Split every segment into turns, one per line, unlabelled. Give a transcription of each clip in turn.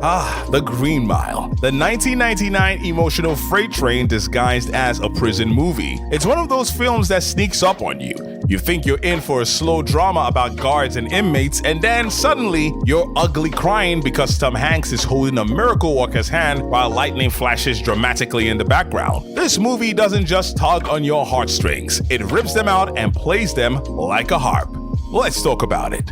The Green Mile, the 1999 emotional freight train disguised as a prison movie. It's one of those films that sneaks up on you. You think you're in for a slow drama about guards and inmates, and then suddenly you're ugly crying because Tom Hanks is holding a miracle worker's hand while lightning flashes dramatically in the background. This movie doesn't just tug on your heartstrings, it rips them out and plays them like a harp. Let's talk about it.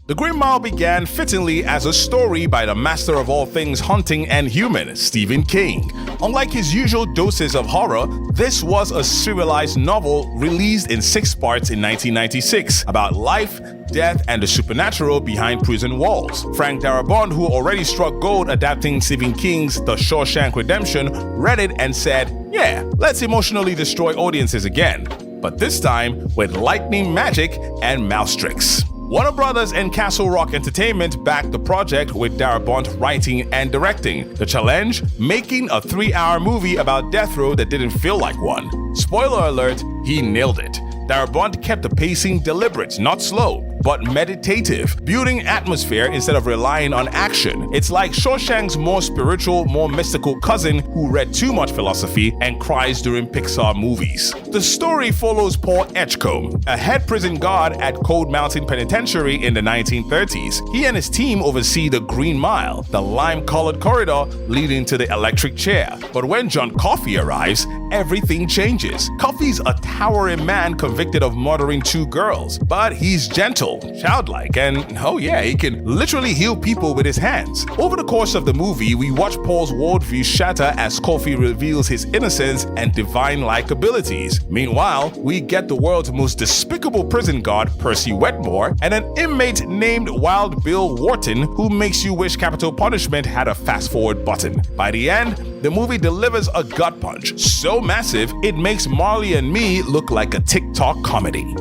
The Green Mile began fittingly as a story by the master of all things hunting and human, Stephen King. Unlike his usual doses of horror, this was a serialized novel released in 6 parts in 1996 about life, death, and the supernatural behind prison walls. Frank Darabont, who already struck gold adapting Stephen King's The Shawshank Redemption, read it and said, "Yeah, let's emotionally destroy audiences again, but this time with lightning magic and mouse tricks." Warner Brothers and Castle Rock Entertainment backed the project with Darabont writing and directing. The challenge? Making a 3-hour movie about death row that didn't feel like one. Spoiler alert, he nailed it. Darabont kept the pacing deliberate, not slow, but meditative, building atmosphere instead of relying on action. It's like Shawshank's more spiritual, more mystical cousin who read too much philosophy and cries during Pixar movies. The story follows Paul Edgecombe, a head prison guard at Cold Mountain Penitentiary in the 1930s. He and his team oversee the Green Mile, the lime-colored corridor leading to the electric chair. But when John Coffey arrives, everything changes. Coffey's a towering man convicted of murdering 2 girls, but he's gentle, childlike, and oh yeah, he can literally heal people with his hands. Over the course of the movie, we watch Paul's worldview shatter as Coffey reveals his innocence and divine-like abilities. Meanwhile, we get the world's most despicable prison guard, Percy Wetmore, and an inmate named Wild Bill Wharton who makes you wish capital punishment had a fast-forward button. By the end, the movie delivers a gut punch so massive it makes Marley and Me look like a TikTok comedy.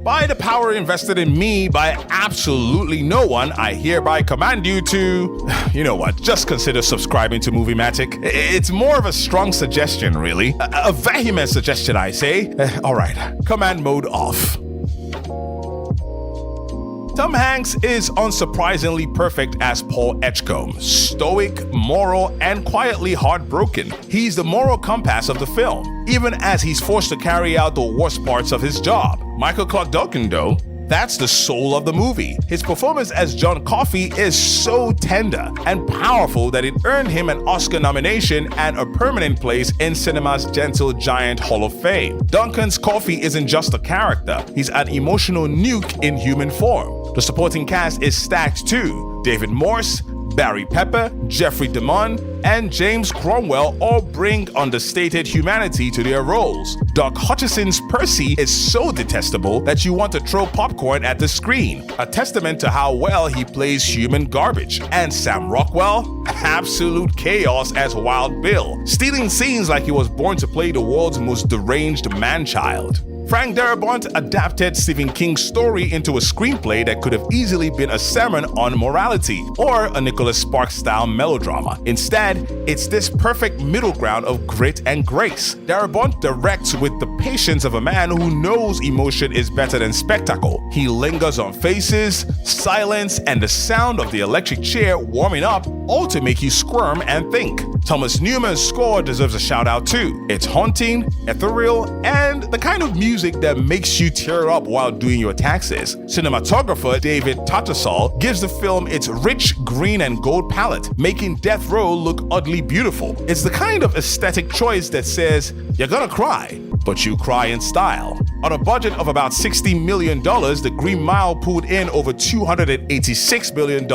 By the power invested in me by absolutely no one, I hereby command you to, you know what, just consider subscribing to Moviematic. It's more of a strong suggestion, really. A vehement suggestion, I say. Alright, command mode off. Tom Hanks is unsurprisingly perfect as Paul Edgecombe. Stoic, moral, and quietly heartbroken. He's the moral compass of the film, even as he's forced to carry out the worst parts of his job. Clarke Duncan, though, that's the soul of the movie. His performance as John Coffey is so tender and powerful that it earned him an Oscar nomination and a permanent place in cinema's Gentle Giant Hall of Fame. Duncan's Coffey isn't just a character, he's an emotional nuke in human form. The supporting cast is stacked too. David Morse, Barry Pepper, Jeffrey DeMunn, and James Cromwell all bring understated humanity to their roles. Doc Hutchison's Percy is so detestable that you want to throw popcorn at the screen, a testament to how well he plays human garbage. And Sam Rockwell? Absolute chaos as Wild Bill, stealing scenes like he was born to play the world's most deranged man-child. Frank Darabont adapted Stephen King's story into a screenplay that could have easily been a sermon on morality or a Nicholas Sparks-style melodrama. Instead, it's this perfect middle ground of grit and grace. Darabont directs with the patience of a man who knows emotion is better than spectacle. He lingers on faces, silence, and the sound of the electric chair warming up, all to make you squirm and think. Thomas Newman's score deserves a shout out too. It's haunting, ethereal, and the kind of music that makes you tear up while doing your taxes. Cinematographer David Tattersall gives the film its rich green and gold palette, making Death Row look oddly beautiful. It's the kind of aesthetic choice that says, you're gonna cry, but you cry in style. On a budget of about $60 million, The Green Mile pulled in over $286 million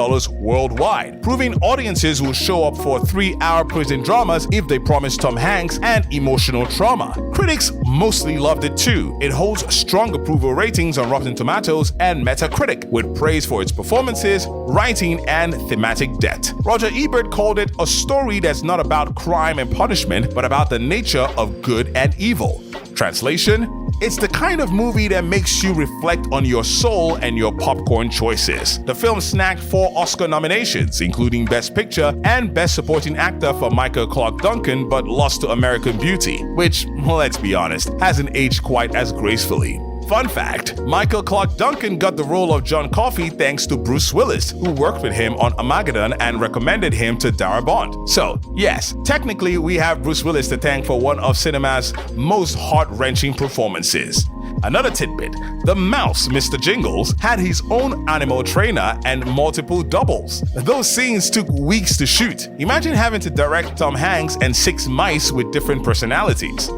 worldwide, proving audiences will show up for 3-hour prison dramas if they promise Tom Hanks and emotional trauma. Critics mostly loved it too. It holds strong approval ratings on Rotten Tomatoes and Metacritic, with praise for its performances, writing, and thematic depth. Roger Ebert called it a story that's not about crime and punishment, but about the nature of good and evil. Translation: It's the kind of movie that makes you reflect on your soul and your popcorn choices. The film snagged 4 Oscar nominations, including Best Picture and Best Supporting Actor for Michael Clarke Duncan, but lost to American Beauty, which, let's be honest, hasn't aged quite as gracefully. Fun fact, Michael Clarke Duncan got the role of John Coffey thanks to Bruce Willis, who worked with him on Armageddon and recommended him to Darabont. So, yes, technically we have Bruce Willis to thank for one of cinema's most heart-wrenching performances. Another tidbit, the mouse, Mr. Jingles, had his own animal trainer and multiple doubles. Those scenes took weeks to shoot. Imagine having to direct Tom Hanks and 6 mice with different personalities.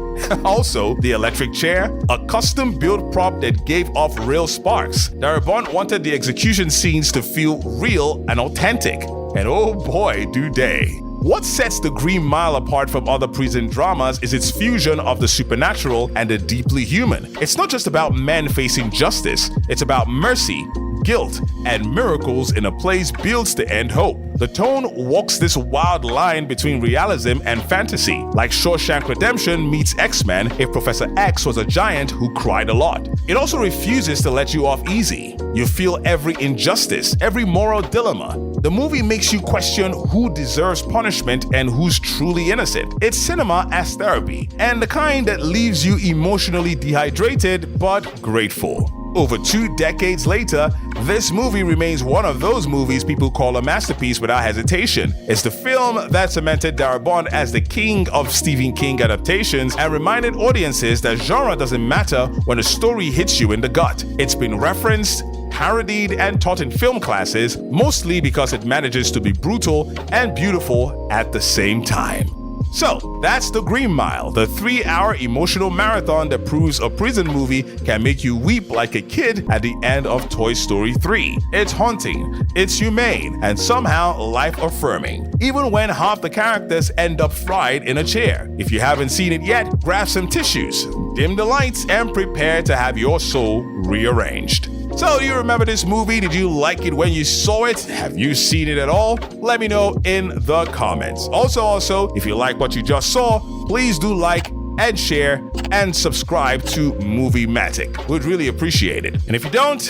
Also, the electric chair, a custom-built prop that gave off real sparks. Darabont wanted the execution scenes to feel real and authentic. And oh boy, do they. What sets The Green Mile apart from other prison dramas is its fusion of the supernatural and the deeply human. It's not just about men facing justice, it's about mercy, guilt, and miracles in a place built to end hope. The tone walks this wild line between realism and fantasy, like Shawshank Redemption meets X-Men if Professor X was a giant who cried a lot. It also refuses to let you off easy. You feel every injustice, every moral dilemma. The movie makes you question who deserves punishment and who's truly innocent. It's cinema as therapy, and the kind that leaves you emotionally dehydrated but grateful. Over 2 decades later, this movie remains one of those movies people call a masterpiece without hesitation. It's the film that cemented Darabont as the king of Stephen King adaptations and reminded audiences that genre doesn't matter when a story hits you in the gut. It's been referenced, parodied, and taught in film classes, mostly because it manages to be brutal and beautiful at the same time. So, that's The Green Mile, the 3-hour emotional marathon that proves a prison movie can make you weep like a kid at the end of Toy Story 3. It's haunting, it's humane, and somehow life-affirming, even when half the characters end up fried in a chair. If you haven't seen it yet, grab some tissues, dim the lights, and prepare to have your soul rearranged. So, do you remember this movie? Did you like it when you saw it? Have you seen it at all? Let me know in the comments. Also, if you like what you just saw, please do like and share and subscribe to Movie-matic. We'd really appreciate it. And if you don't,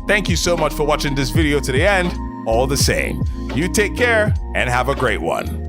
thank you so much for watching this video to the end. All the same, you take care and have a great one.